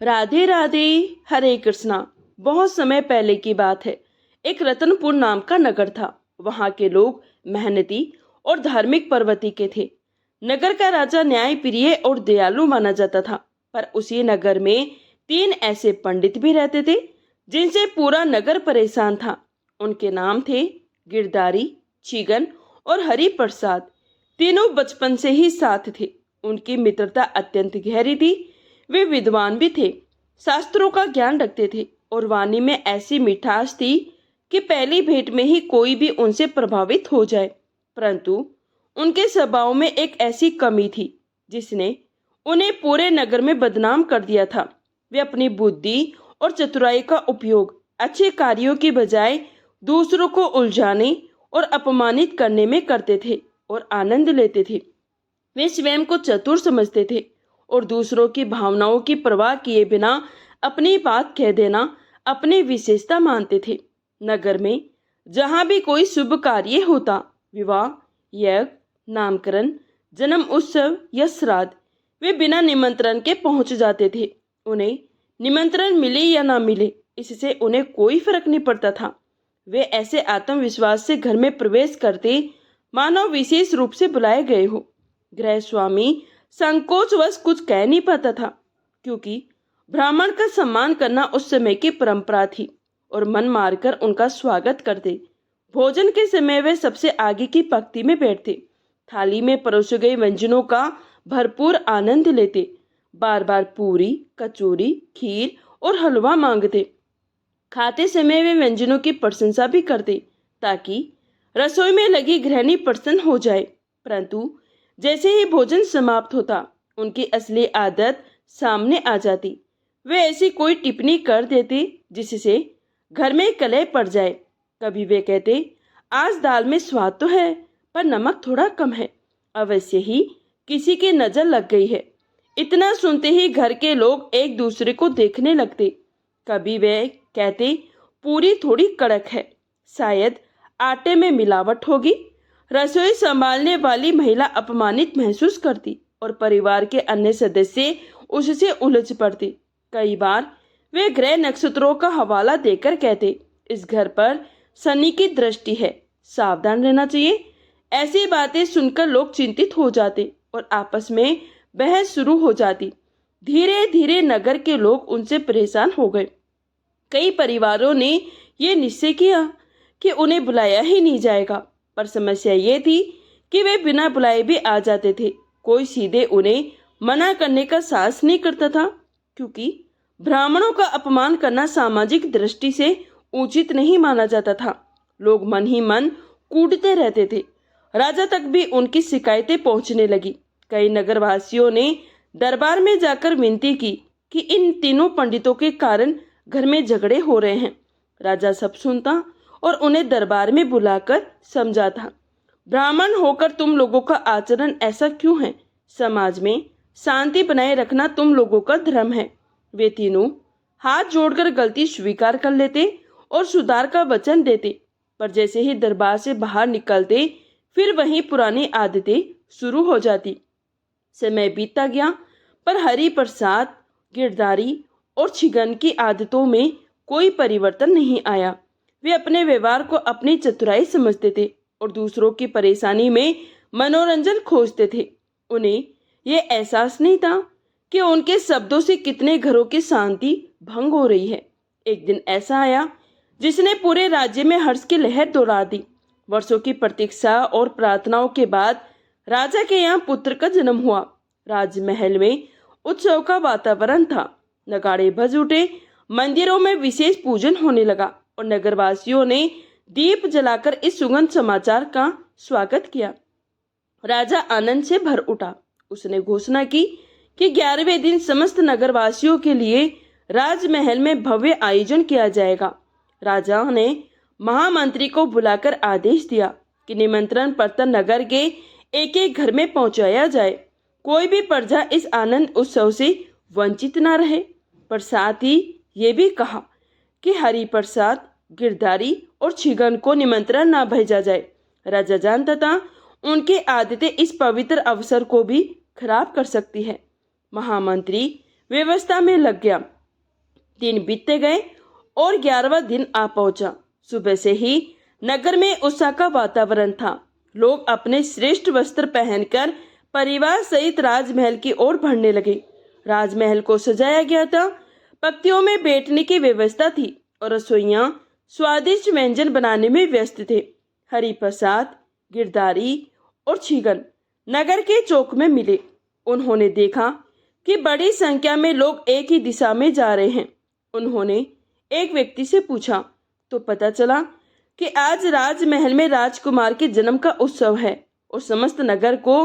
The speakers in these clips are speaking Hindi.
राधे राधे। हरे कृष्णा। बहुत समय पहले की बात है। एक रतनपुर नाम का नगर था। वहां के लोग मेहनती और धार्मिक प्रवृत्ति के थे। नगर का राजा न्याय प्रिय और दयालु माना जाता था। पर उसी नगर में तीन ऐसे पंडित भी रहते थे जिनसे पूरा नगर परेशान था। उनके नाम थे गिरधारी, छिगन और हरि प्रसाद। तीनों बचपन से ही साथ थे। उनकी मित्रता अत्यंत गहरी थी। वे विद्वान भी थे, शास्त्रों का ज्ञान रखते थे और वाणी में ऐसी मिठास थी कि पहली भेंट में ही कोई भी उनसे प्रभावित हो जाए। परंतु उनके स्वभाव में एक ऐसी कमी थी जिसने उन्हें पूरे नगर में बदनाम कर दिया था। वे अपनी बुद्धि और चतुराई का उपयोग अच्छे कार्यों की बजाय दूसरों को उलझाने और अपमानित करने में करते थे और आनंद लेते थे। वे स्वयं को चतुर समझते थे और दूसरों की भावनाओं की परवाह किए बिना अपनी बात कह देना अपनी विशेषता मानते थे। नगर में जहां भी कोई शुभ कार्य होता, विवाह, यज्ञ, नामकरण, जन्म उत्सव या श्राद्ध, वे बिना निमंत्रण के पहुंच जाते थे। उन्हें निमंत्रण मिले या ना मिले, इससे उन्हें कोई फर्क नहीं पड़ता था। वे ऐसे आत्मविश्वास से घर में प्रवेश करते मानो विशेष रूप से बुलाए गए हो। गृह स्वामी संकोचवश कुछ कह नहीं पाता था, क्योंकि ब्राह्मण का सम्मान करना उस समय की परंपरा थी और मन मारकर उनका स्वागत करते। भोजन के समय वे सबसे आगे की पंक्ति में बैठते, थाली में परोसे गए व्यंजनों का भरपूर आनंद लेते, बार बार पूरी, कचौरी, खीर और हलवा मांगते। खाते समय वे व्यंजनों की प्रशंसा भी करते ताकि रसोई में लगी गृहिणी प्रसन्न हो जाए। परंतु जैसे ही भोजन समाप्त होता, उनकी असली आदत सामने आ जाती। वे ऐसी कोई टिप्पणी कर देते जिससे घर में कलह पड़ जाए। कभी वे कहते, आज दाल में स्वाद तो है पर नमक थोड़ा कम है, अवश्य ही किसी की नजर लग गई है। इतना सुनते ही घर के लोग एक दूसरे को देखने लगते। कभी वे कहते, पूरी थोड़ी कड़क है, शायद आटे में मिलावट होगी। रसोई संभालने वाली महिला अपमानित महसूस करती और परिवार के अन्य सदस्य उससे उलझ पड़ते। कई बार वे ग्रह नक्षत्रों का हवाला देकर कहते, इस घर पर शनि की दृष्टि है, सावधान रहना चाहिए। ऐसी बातें सुनकर लोग चिंतित हो जाते और आपस में बहस शुरू हो जाती। धीरे धीरे नगर के लोग उनसे परेशान हो गए। कई परिवारों ने ये निश्चय किया कि उन्हें बुलाया ही नहीं जाएगा। पर समस्या ये थी कि वे बिना बुलाए भी आ जाते थे। कोई सीधे उन्हें मना करने का साहस नहीं करता था, क्योंकि ब्राह्मणों का अपमान करना सामाजिक दृष्टि से उचित नहीं माना जाता था। लोग मन ही मन कूटते रहते थे। राजा तक भी उनकी शिकायतें पहुंचने लगी। कई नगरवासियों ने दरबार में जाकर विनती की कि इन तीनों पंडितों के कारण घर में झगड़े हो रहे हैं। राजा सब सुनता और उन्हें दरबार में बुलाकर समझाता। ब्राह्मण होकर तुम लोगों का आचरण ऐसा क्यों है? समाज में शांति बनाए रखना तुम लोगों का धर्म है। वे तीनों हाथ जोड़कर गलती स्वीकार कर लेते और सुधार का वचन देते, पर जैसे ही दरबार से बाहर निकलते फिर वही पुरानी आदतें शुरू हो जाती। समय बीतता गया, पर हरि प्रसाद, गिरधारी और छिगन की आदतों में कोई परिवर्तन नहीं आया। वे अपने व्यवहार को अपनी चतुराई समझते थे और दूसरों की परेशानी में मनोरंजन खोजते थे। उन्हें यह एहसास नहीं था कि उनके शब्दों से कितने घरों की शांति भंग हो रही है। एक दिन ऐसा आया जिसने पूरे राज्य में हर्ष की लहर दौड़ा दी। वर्षों की प्रतीक्षा और प्रार्थनाओं के बाद राजा के यहाँ पुत्र का जन्म हुआ। राजमहल में उत्सव का वातावरण था। नगाड़े बज उठे, मंदिरों में विशेष पूजन होने लगा और नगरवासियों ने दीप जलाकर इस सुगंध समाचार का स्वागत किया। राजा आनंद से भर उठा। उसने घोषणा की कि 11वें दिन समस्त नगरवासियों के लिए राजमहल में भव्य आयोजन किया जाएगा। राजा ने महामंत्री को बुलाकर आदेश दिया कि निमंत्रण पत्र नगर के एक एक घर में पहुंचाया जाए। कोई भी प्रजा इस आनंद उत्सव से वंचित न रहे। पर साथ ही ये भी कहा कि हरि प्रसाद, गिरधारी और छिगन को निमंत्रण न भेजा जाए। राजा जानता था उनकी आदतें इस पवित्र अवसर को भी खराब कर सकती है। महामंत्री व्यवस्था में लग गया। दिन बीतते गए और 11वां दिन आ पहुंचा। सुबह से ही नगर में उत्साह का वातावरण था। लोग अपने श्रेष्ठ वस्त्र पहनकर परिवार सहित राजमहल की ओर बढ़ने लगे। राजमहल को सजाया गया था। पंक्तियों में बैठने की व्यवस्था थी और रसोइयां स्वादिष्ट व्यंजन बनाने में व्यस्त थे। हरि प्रसाद, गिरधारी और छीगन नगर के चौक में मिले। उन्होंने देखा कि बड़ी संख्या में लोग एक ही दिशा में जा रहे हैं। उन्होंने एक व्यक्ति से पूछा तो पता चला कि आज राजमहल में राजकुमार के जन्म का उत्सव है और समस्त नगर को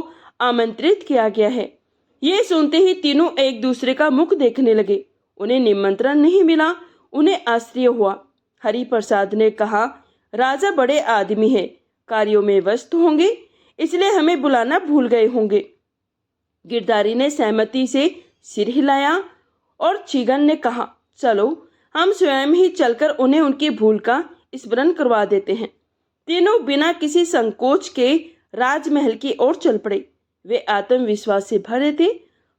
आमंत्रित किया गया है। ये सुनते ही तीनों एक दूसरे का मुख देखने लगे। उन्हें निमंत्रण नहीं मिला। उन्हें आश्चर्य हुआ। हरि प्रसाद ने कहा, राजा बड़े आदमी है, कार्यों में व्यस्त होंगे, इसलिए हमें बुलाना भूल गए होंगे। गिरधारी ने सहमति से सिर हिलाया और छीगन ने कहा, चलो हम स्वयं ही चलकर उन्हें उनकी भूल का स्मरण करवा देते हैं। तीनों बिना किसी संकोच के राजमहल की ओर चल पड़े। वे आत्मविश्वास से भरे थे,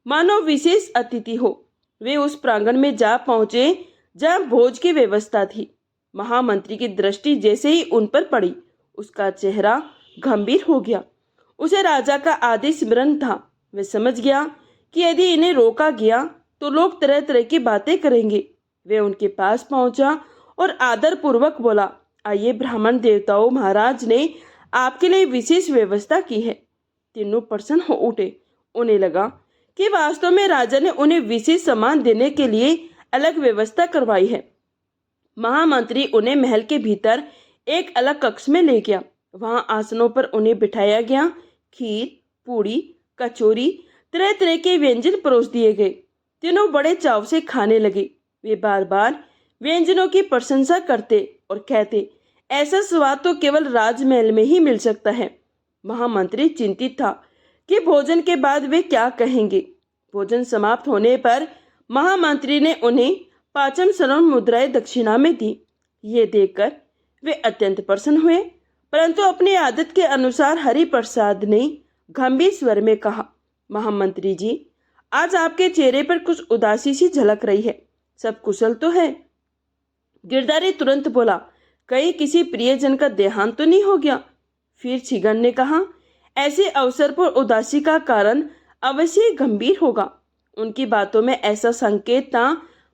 मानो विशेष अतिथि हो। वे उस प्रांगण में जा पहुंचे जहां भोज की व्यवस्था थी। महामंत्री की दृष्टि जैसे ही उन पर पड़ी, उसका चेहरा गंभीर हो गया। उसे राजा का आदेश स्मरण था। वे समझ गया कि यदि इन्हें रोका गया तो लोग तरह तरह की बातें करेंगे। वे उनके पास पहुंचा और आदर पूर्वक बोला, आइए ब्राह्मण देवताओं, महाराज ने आपके लिए विशेष व्यवस्था की है। तीनों प्रसन्न हो उठे। उन्हें लगा कि वास्तव में राजा ने उन्हें विशेष सम्मान देने के लिए अलग व्यवस्था करवाई है। महामंत्री उन्हें महल के भीतर एक अलग कक्ष में ले गया। वहां आसनों पर उन्हें बिठाया गया। खीर, पूड़ी, कचौरी, तरह तरह के व्यंजन परोस दिए गए। तीनों बड़े चाव से खाने लगे। वे बार बार व्यंजनों की प्रशंसा करते और कहते, ऐसा स्वाद तो केवल राजमहल में ही मिल सकता है। महामंत्री चिंतित था कि भोजन के बाद वे क्या कहेंगे। भोजन समाप्त होने पर महामंत्री ने उन्हें 5 स्वर्ण मुद्राएं दक्षिणा में दी। ये देखकर वे अत्यंत प्रसन्न हुए, परंतु अपनी आदत के अनुसार हरि प्रसाद ने गंभीर स्वर में कहा, महामंत्री जी, आज आपके चेहरे पर कुछ उदासी सी झलक रही है। सब कुशल तो है? गिरधारी तुरंत बोला, कहीं किसी प्रियजन का देहांत तो नहीं हो गया? फिर छीगन ने कहा, ऐसे अवसर पर उदासी का कारण अवश्य गंभीर होगा। उनकी बातों में ऐसा संकेत था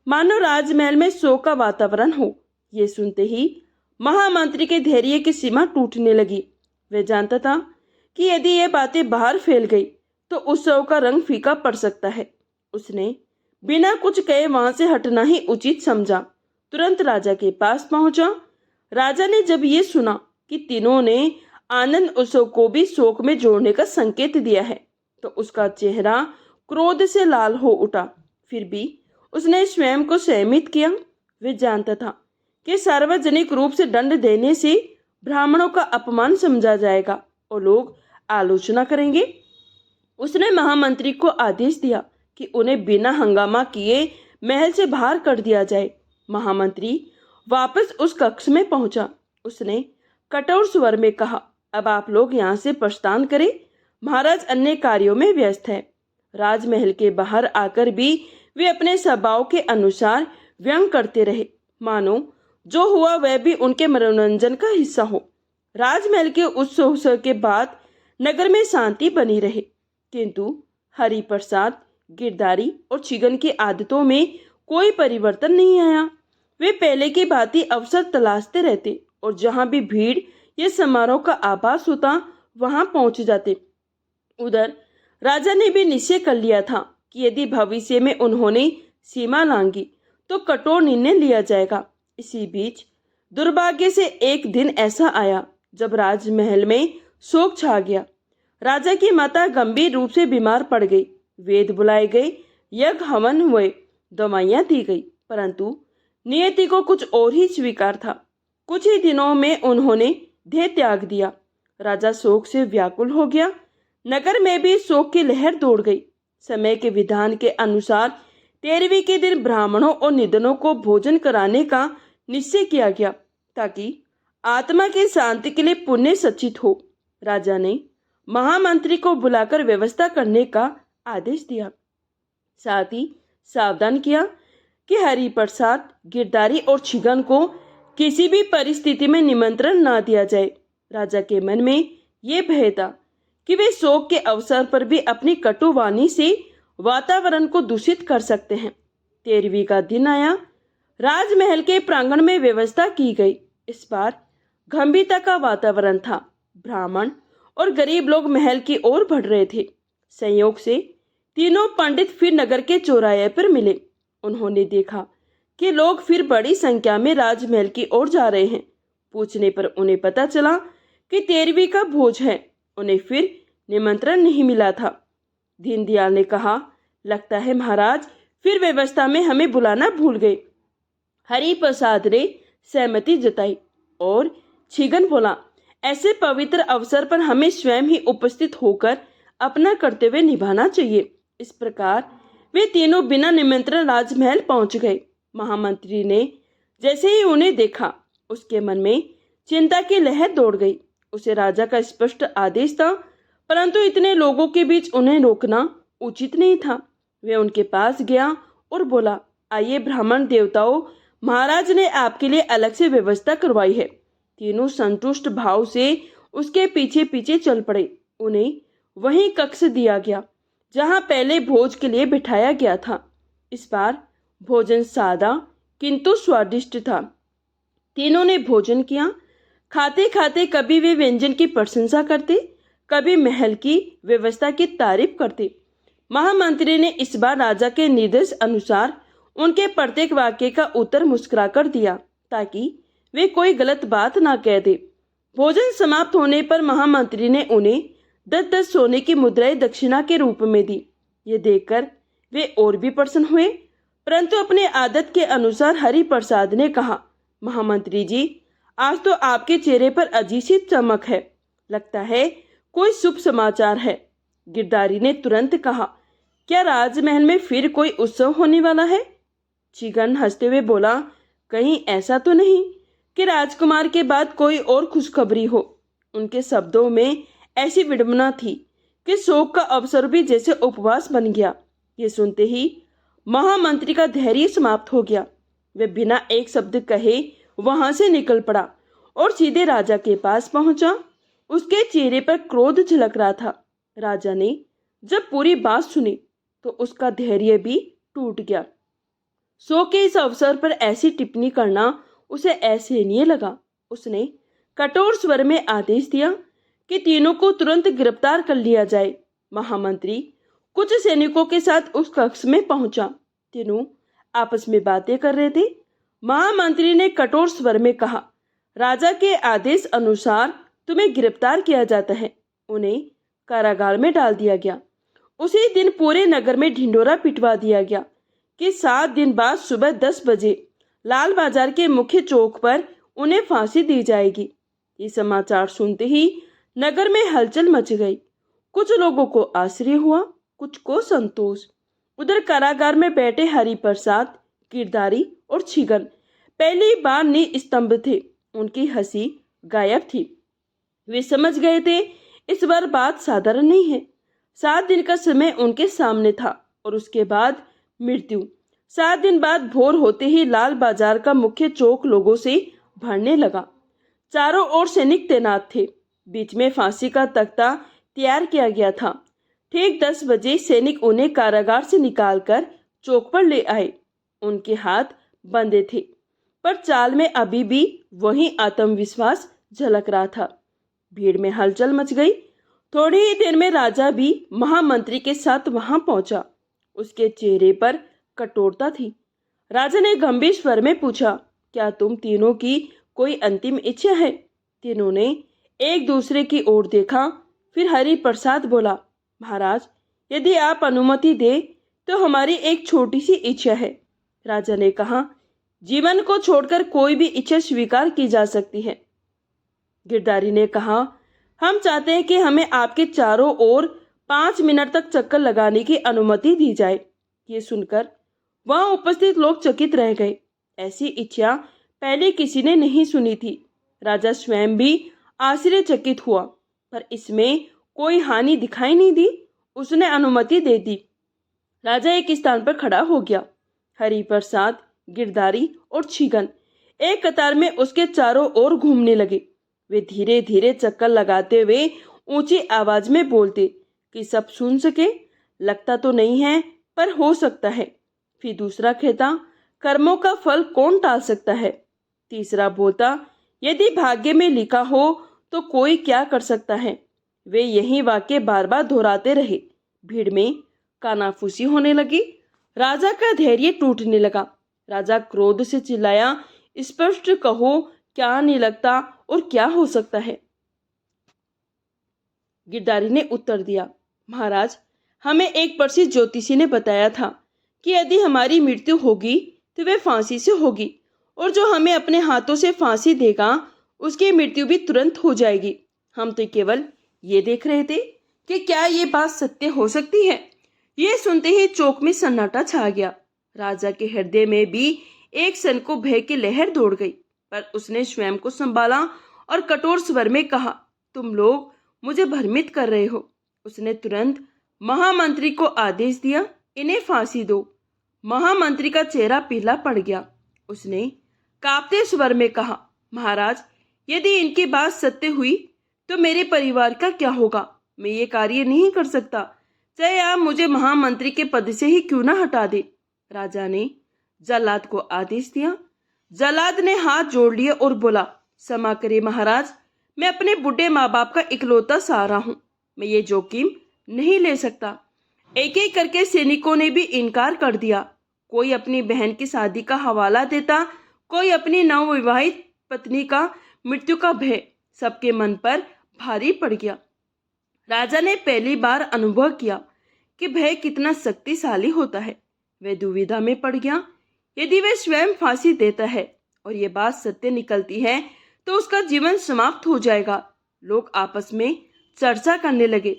मानो राजमहल में शोक का वातावरण हो। ये सुनते ही महामंत्री के धैर्य की सीमा टूटने लगी। वे जानता था कि यदि ये बातें बाहर फैल गई तो उत्सव का रंग फीका पड़ सकता है। उसने बिना कुछ कहे वहां से हटना ही उचित समझा। तुरंत राजा के पास पहुंचा। राजा ने जब ये सुना कि तीनों ने आनंद उत्सव को भी शोक में जोड़ने का संकेत दिया है तो उसका चेहरा क्रोध से लाल हो उठा। फिर भी उसने स्वयं को संयमित किया। वे जानता था कि सार्वजनिक रूप से दंड देने से ब्राह्मणों का अपमान समझा जाएगा और लोग आलोचना करेंगे। उसने महामंत्री को आदेश दिया कि उन्हें बिना हंगामा किए महल से बाहर कर दिया जाए। महामंत्री वापस उस कक्ष में पहुंचा। उसने कठोर स्वर में कहा, अब आप लोग यहाँ से प्रस्थान करें। महाराज अन्य कार्यों में व्यस्त है। राजमहल के बाहर आकर भी वे अपने स्वभाव के अनुसार व्यंग करते रहे, मानो जो हुआ वह भी उनके मनोरंजन का हिस्सा हो। राजमहल के उत्सव के बाद नगर में शांति बनी रहे, किंतु हरि प्रसाद, गिरधारी और छीगन की आदतों में कोई परिवर्तन नहीं आया। वे पहले की भांति अवसर तलाशते रहते और जहां भी भीड़ या समारोह का आभास होता वहां पहुंच जाते। उधर राजा ने भी निश्चय कर लिया था कि यदि भविष्य में उन्होंने सीमा लांघी तो कठोर निर्णय लिया जाएगा। इसी बीच दुर्भाग्य से एक दिन ऐसा आया जब राजमहल में शोक छा गया। राजा की माता गंभीर रूप से बीमार पड़ गई। वेद बुलाए गए, यज्ञ हवन हुए, दवाइयां दी गई, परंतु नियति को कुछ और ही स्वीकार था। कुछ ही दिनों में उन्होंने देह त्याग दिया। राजा शोक से व्याकुल हो गया। नगर में भी शोक की लहर दौड़ गई। समय के विधान के अनुसार 13वीं के दिन ब्राह्मणों और निधनों को भोजन कराने का निश्चय किया गया ताकि आत्मा की शांति के लिए पुण्य सचित हो। राजा ने महामंत्री को बुलाकर व्यवस्था करने का आदेश दिया। साथ ही सावधान किया कि हरि प्रसाद, गिरधारी और छिगन को किसी भी परिस्थिति में निमंत्रण ना दिया जाए। राजा के मन में ये भय था कि वे शोक के अवसर पर भी अपनी कटु वाणी से वातावरण को दूषित कर सकते हैं। 13वीं का दिन आया। राजमहल के प्रांगण में व्यवस्था की गई। इस बार गंभीरता का वातावरण था। ब्राह्मण और गरीब लोग महल की ओर बढ़ रहे थे। संयोग से तीनों पंडित फिर नगर के चौराहे पर मिले। उन्होंने देखा कि लोग फिर बड़ी संख्या में राजमहल की ओर जा रहे हैं। पूछने पर उन्हें पता चला कि 13वीं का भोज है। उन्हें फिर निमंत्रण नहीं मिला था। दीनदयाल ने कहा, लगता है महाराज फिर व्यवस्था में हमें बुलाना भूल गए। हरि प्रसाद ने सहमति जताई और छिगन बोला, ऐसे पवित्र अवसर पर हमें स्वयं ही उपस्थित होकर अपना कर्तव्य निभाना चाहिए। इस प्रकार वे तीनों बिना निमंत्रण राजमहल पहुंच गए। महामंत्री ने जैसे ही उन्हें देखा, उसके मन में चिंता की लहर दौड़ गई। उसे राजा का स्पष्ट आदेश था, परंतु इतने लोगों के बीच उन्हें रोकना उचित नहीं था। वे उनके पास गया और बोला, आइए ब्राह्मण देवताओं, महाराज ने आपके लिए अलग से व्यवस्था करवाई है। तीनों संतुष्ट भाव से उसके पीछे पीछे चल पड़े। उन्हें वही कक्ष दिया गया जहां पहले भोज के लिए बिठाया गया था। इस बार भोजन सादा किंतु स्वादिष्ट था। तीनों ने भोजन किया। खाते खाते कभी वे व्यंजन की प्रशंसा करते, कभी महल की व्यवस्था की तारीफ करते। महामंत्री ने इस बार राजा के निर्देश अनुसार उनके प्रत्येक वाक्य का उत्तर मुस्कुराकर दिया, ताकि वे कोई गलत बात ना कह दे। भोजन समाप्त होने पर महामंत्री ने उन्हें 10-10 सोने की मुद्राएं दक्षिणा के रूप में दी। ये देखकर वे और भी प्रसन्न हुए, परंतु अपने आदत के अनुसार हरि प्रसाद ने कहा, महामंत्री जी, आज तो आपके चेहरे पर अजीब सी चमक है, लगता है कोई शुभ समाचार है। गिरधारी ने तुरंत कहा, क्या राजमहल में फिर कोई उत्सव होने वाला है? छिगन हंसते हुए बोला, कहीं ऐसा तो नहीं कि राजकुमार के बाद कोई और खुशखबरी हो। उनके शब्दों में ऐसी विडंबना थी कि शोक का अवसर भी जैसे उपवास बन गया। ये सुनते ही महामंत्री का धैर्य समाप्त हो गया। वे बिना एक शब्द कहे वहां से निकल पड़ा और सीधे राजा के पास पहुंचा। उसके चेहरे पर क्रोध झलक रहा था। राजा ने जब पूरी बात सुनी तो उसका धैर्य भी टूट गया। शोक के इस अवसर पर ऐसी टिप्पणी करना उसे असहनीय लगा। उसने कठोर स्वर में आदेश दिया कि तीनों को तुरंत गिरफ्तार कर लिया जाए। महामंत्री कुछ सैनिकों के साथ उस कक्ष में पहुंचा। तीनों आपस में बातें कर रहे थे। महामंत्री ने कठोर स्वर में कहा, राजा के आदेश अनुसार तुम्हें गिरफ्तार किया जाता है। उन्हें कारागार में डाल दिया गया। उसी दिन पूरे नगर में ढिंढोरा पिटवा दिया गया कि 7 दिन बाद सुबह 10 बजे लाल बाजार के मुख्य चौक पर उन्हें फांसी दी जाएगी। ये समाचार सुनते ही नगर में हलचल मच गई। कुछ लोगों को आश्चर्य हुआ, कुछ को संतोष। उधर कारागार में बैठे हरि प्रसाद, गिरधारी और छिगन पहली बार निस्तंभ थे। उनकी हंसी गायब थी। वे समझ गए थे इस बार बात साधारण नहीं है। 7 दिन का समय उनके सामने था और उसके बाद मृत्यु। 7 दिन बाद भोर होते ही लाल बाजार का मुख्य चौक लोगों से भरने लगा। चारों ओर सैनिक तैनात थे। बीच में फांसी का तख्ता तैयार किया गया था। ठीक 10 बजे सैनिक उन्हें कारागार से निकालकर चौक पर ले आए। उनके हाथ बंधे थे, पर चाल में अभी भी वही आत्मविश्वास झलक रहा था। भीड़ में हलचल मच गई। थोड़ी ही देर में राजा भी महामंत्री के साथ वहां पहुंचा। उसके चेहरे पर कठोरता थी। राजा ने गंभीर स्वर में पूछा, क्या तुम तीनों की कोई अंतिम इच्छा है? तीनों ने एक दूसरे की ओर देखा। फिर हरि प्रसाद बोला, महाराज, यदि आप अनुमति दे तो हमारी एक छोटी सी इच्छा है। राजा ने कहा, जीवन को छोड़कर कोई भी इच्छा स्वीकार की जा सकती है। गिरधारी ने कहा, हम चाहते हैं कि हमें आपके चारों ओर 5 मिनट तक चक्कर लगाने की अनुमति दी जाए। ये सुनकर वहां उपस्थित लोग चकित रह गए। ऐसी इच्छा पहले किसी ने नहीं सुनी थी। राजा स्वयं भी आश्चर्यचकित हुआ, पर इसमें कोई हानि दिखाई नहीं दी। उसने अनुमति दे दी। राजा एक स्थान पर खड़ा हो गया। हरि प्रसाद, गिरधारी और छीगन एक कतार में उसके चारों ओर घूमने लगे। वे धीरे धीरे चक्कर लगाते हुए ऊंची आवाज में बोलते कि सब सुन सके। लगता तो नहीं है, पर हो सकता है। फिर दूसरा कहता, कर्मों का फल कौन टाल सकता है। तीसरा बोलता, यदि भाग्य में लिखा हो तो कोई क्या कर सकता है। वे यही वाक्य बार बार दोहराते रहे। भीड़ में कानाफूसी होने लगी। राजा का धैर्य टूटने लगा। राजा क्रोध से चिल्लाया, स्पष्ट कहो, क्या नहीं लगता और क्या हो सकता है। गिरधारी ने उत्तर दिया, महाराज, हमें एक प्रसिद्ध ज्योतिषी ने बताया था कि यदि हमारी मृत्यु होगी तो वे फांसी से होगी, और जो हमें अपने हाथों से फांसी देगा उसकी मृत्यु भी तुरंत हो जाएगी। हम तो केवल ये देख रहे थे कि क्या ये बात सत्य हो सकती है। ये सुनते ही चौक में सन्नाटा छा गया। राजा के हृदय में भी एक क्षण को भय की लहर दौड़ गई, पर उसने स्वयं को संभाला और कठोर स्वर में कहा, तुम लोग मुझे भ्रमित कर रहे हो। उसने तुरंत महामंत्री को आदेश दिया, इन्हें फांसी दो। महामंत्री का चेहरा पीला पड़ गया। उसने कांपते स्वर में कहा, महाराज, यदि इनकी बात सत्य हुई तो मेरे परिवार का क्या होगा। मैं ये कार्य नहीं कर सकता, चाहे आप मुझे महामंत्री के पद से ही क्यों ना हटा दे। राजा ने जल्लाद को आदेश दिया। जल्लाद ने हाथ जोड़ लिए और बोला, क्षमा करे महाराज, मैं अपने बूढ़े माँ बाप का इकलौता सहारा हूँ। मैं ये जोखिम नहीं ले सकता। एक एक करके सैनिकों ने भी इनकार कर दिया। कोई अपनी बहन की शादी का हवाला देता, कोई अपनी नवविवाहित पत्नी का मृत्यु का भय। सबके मन पर भारी पड़ गया। राजा ने पहली बार अनुभव किया कि भय कितना शक्तिशाली होता है। वह दुविधा में पड़ गया। यदि वह स्वयं फांसी देता है और ये बात सत्य निकलती है तो उसका जीवन समाप्त हो जाएगा। लोग आपस में चर्चा करने लगे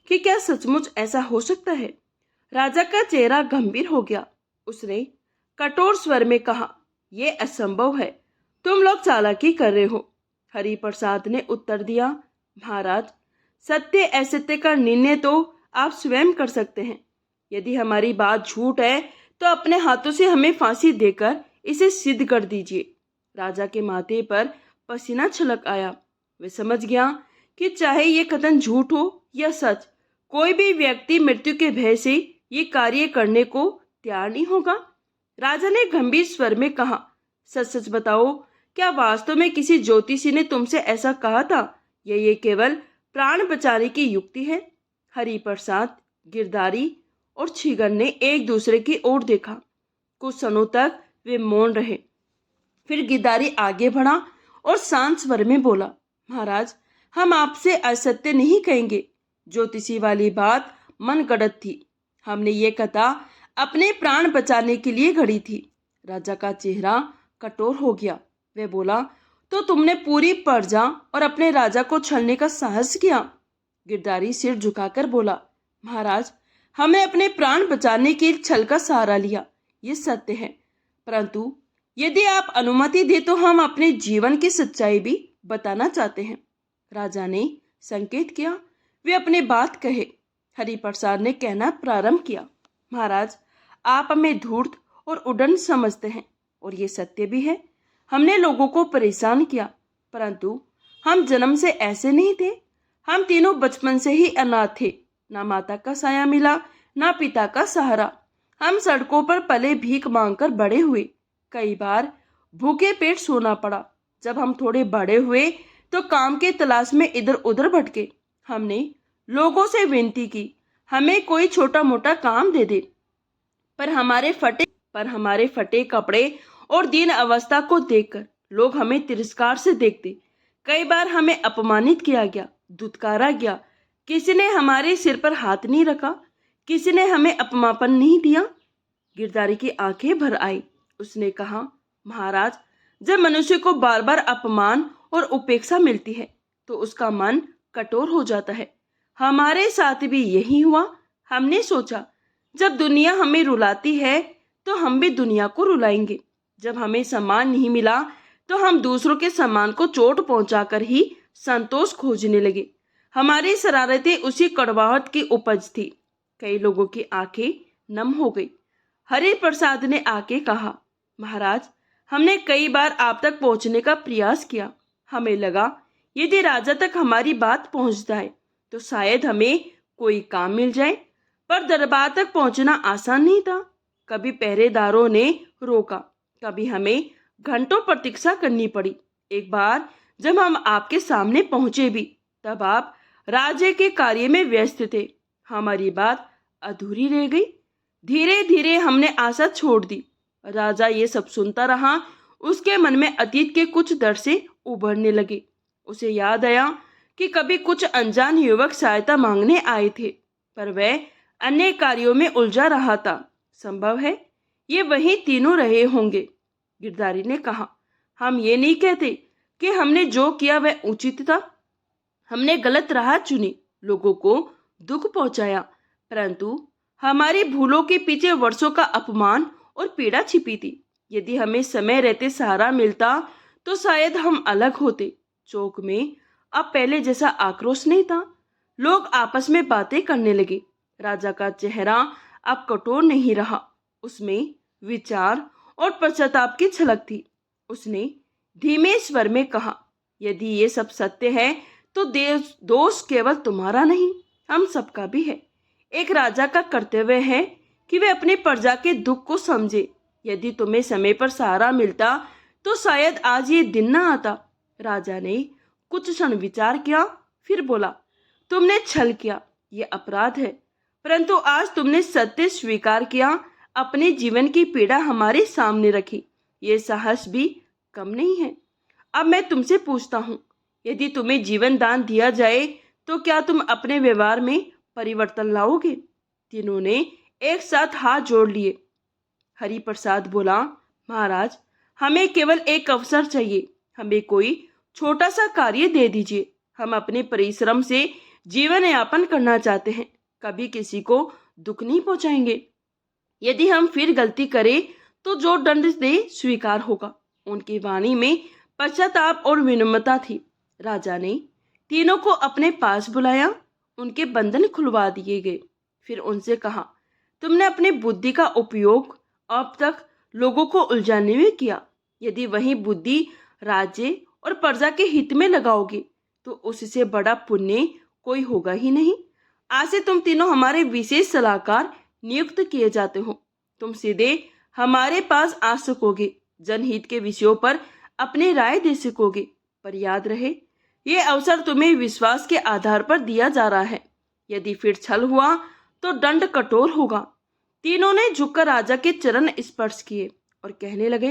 कि क्या सचमुच ऐसा हो सकता है। राजा का चेहरा गंभीर हो गया। उसने कठोर स्वर में कहा, यह असंभव है, तुम लोग चालाकी कर रहे हो। हरि प्रसाद ने उत्तर दिया, महाराज, सत्य असत्य का निर्णय तो आप स्वयं कर सकते हैं। यदि हमारी बात झूठ है तो अपने हाथों से हमें फांसी देकर इसे सिद्ध कर दीजिए। राजा के माथे पर पसीना छलक आया। वे समझ गया कि चाहे ये कथन झूठ हो या सच, कोई भी व्यक्ति मृत्यु के भय से ये कार्य करने को तैयार नहीं होगा। राजा ने गंभीर स्वर में कहा, सच सच बताओ, क्या वास्तव में किसी ज्योतिषी ने तुमसे ऐसा कहा था या ये केवल प्राण बचाने की युक्ति है। हरि प्रसाद, गिरधारी और छीगन ने एक दूसरे की ओर देखा। कुछ क्षणों तक वे मौन रहे। फिर गिरधारी आगे बढ़ा और शांत स्वर में बोला, महाराज, हम आपसे असत्य नहीं कहेंगे। ज्योतिषी वाली बात मन गढ़ंत थी। हमने ये कथा अपने प्राण बचाने के लिए घड़ी थी। राजा का चेहरा कठोर हो गया। वह बोला, तो तुमने पूरी प्रजा और अपने राजा को छलने का साहस किया। गिरधारी सिर झुकाकर बोला, महाराज, हमने अपने प्राण बचाने के छल का सहारा लिया, ये सत्य है। परंतु यदि आप अनुमति दे तो हम अपने जीवन की सच्चाई भी बताना चाहते हैं। राजा ने संकेत किया। वे अपने बात कहे। हरि प्रसाद ने कहना प्रारंभ किया, महाराज, आप हमें धूर्त और उड़न समझते हैं और ये सत्य भी है। हमने लोगों को परेशान किया, परंतु हम जन्म से ऐसे नहीं थे। हम तीनों बचपन से ही अनाथ थे। ना माता का साया मिला, ना पिता का सहारा। हम सड़कों पर पले भीख मांगकर बड़े हुए। कई बार भूखे पेट सोना पड़ा। जब हम थोड़े बड़े हुए तो काम के तलाश में इधर उधर भटके। हमने लोगों से विनती की, हमें कोई छोटा मोटा काम दे दे, पर हमारे फटे कपड़े और दीन अवस्था को देखकर लोग हमें तिरस्कार से देखते। कई बार हमें अपमानित किया गया, धुतकारा गया। किसी ने हमारे सिर पर हाथ नहीं रखा, किसी ने हमें अपमापन नहीं दिया। गिरधारी की आंखें भर आई। उसने कहा, महाराज, जब मनुष्य को बार बार अपमान और उपेक्षा मिलती है तो उसका मन कठोर हो जाता है। हमारे साथ भी यही हुआ। हमने सोचा, जब दुनिया हमें रुलाती है तो हम भी दुनिया को रुलाएंगे। जब हमें सम्मान नहीं मिला तो हम दूसरों के सम्मान को चोट पहुंचाकर ही संतोष खोजने लगे। हमारी शरारतें उसी कड़वाहट की उपज थी। कई लोगों की आंखें नम हो गई। हरि प्रसाद ने आके कहा, महाराज, हमने कई बार आप तक पहुंचने का प्रयास किया। हमें लगा यदि राजा तक हमारी बात पहुंच जाए तो शायद हमें कोई काम मिल जाए, पर दरबार तक पहुंचना आसान नहीं था। कभी पहरेदारों ने रोका, कभी हमें घंटों प्रतीक्षा करनी पड़ी। एक बार जब हम आपके सामने पहुंचे भी, तब आप राज्य के कार्य में व्यस्त थे। हमारी बात अधूरी रह गई। धीरे धीरे हमने आशा छोड़ दी। राजा ये सब सुनता रहा। उसके मन में अतीत के कुछ डर से उभरने लगे। उसे याद आया कि कभी कुछ अनजान युवक सहायता मांगने आए थे, पर वह अन्य कार्यों में उलझा रहा था। संभव है ये वही तीनों रहे होंगे। गिरधारी ने कहा, हम ये नहीं कहते कि हमने जो किया वह उचित था। हमने गलत राह चुनी, लोगों को दुख पहुंचाया, परंतु हमारी भूलों के पीछे वर्षों का अपमान और पीड़ा छिपी थी। यदि हमें समय रहते सहारा मिलता तो शायद हम अलग होते। चौक में अब पहले जैसा आक्रोश नहीं था। लोग आपस में बातें करने लगे। राजा का चेहरा अब कठोर नहीं रहा, उसमें विचार और पश्चाताप की झलक थी। उसने धीमे स्वर में कहा, यदि ये सब सत्य है तो दोष केवल तुम्हारा नहीं, हम सबका भी है। एक राजा का कर्तव्य है कि वे अपनी प्रजा के दुख को समझे। यदि तुम्हें समय पर सहारा मिलता तो शायद आज ये दिन न आता। राजा ने कुछ क्षण विचार किया, फिर बोला, तुमने छल किया, ये अपराध है, परंतु आज तुमने सत्य स्वीकार किया, अपने जीवन की पीड़ा हमारे सामने रखी, ये साहस भी कम नहीं है। अब मैं तुमसे पूछता हूँ, यदि तुम्हें जीवन दान दिया जाए तो क्या तुम अपने व्यवहार में परिवर्तन लाओगे? तीनों ने एक साथ हाथ जोड़ लिए। हरि प्रसाद बोला, महाराज, हमें केवल एक अवसर चाहिए। हमें कोई छोटा सा कार्य दे दीजिए। हम अपने परिश्रम से जीवन यापन करना चाहते हैं, कभी किसी को दुख नहीं पहुंचाएंगे। यदि हम फिर गलती करें तो जो दंड दे स्वीकार होगा। उनकी वाणी में पश्चाताप और विनम्रता थी। राजा ने तीनों को अपने पास बुलाया, उनके बंधन खुलवा दिए गए। फिर उनसे कहा, तुमने अपनी बुद्धि का उपयोग अब तक लोगों को उलझाने में किया। यदि वही बुद्धि राज्य और प्रजा के हित में लगाओगे तो उससे बड़ा पुण्य कोई होगा ही नहीं। आज से तुम तीनों हमारे विशेष सलाहकार नियुक्त किए जाते हो। तुम सीधे हमारे पास आ सकोगे, जनहित के विषयों पर अपनी राय दे सकोगे, पर याद रहे ये अवसर तुम्हें विश्वास के आधार पर दिया जा रहा है। यदि फिर छल हुआ तो दंड कठोर होगा। तीनों ने झुककर राजा के चरण स्पर्श किए और कहने लगे,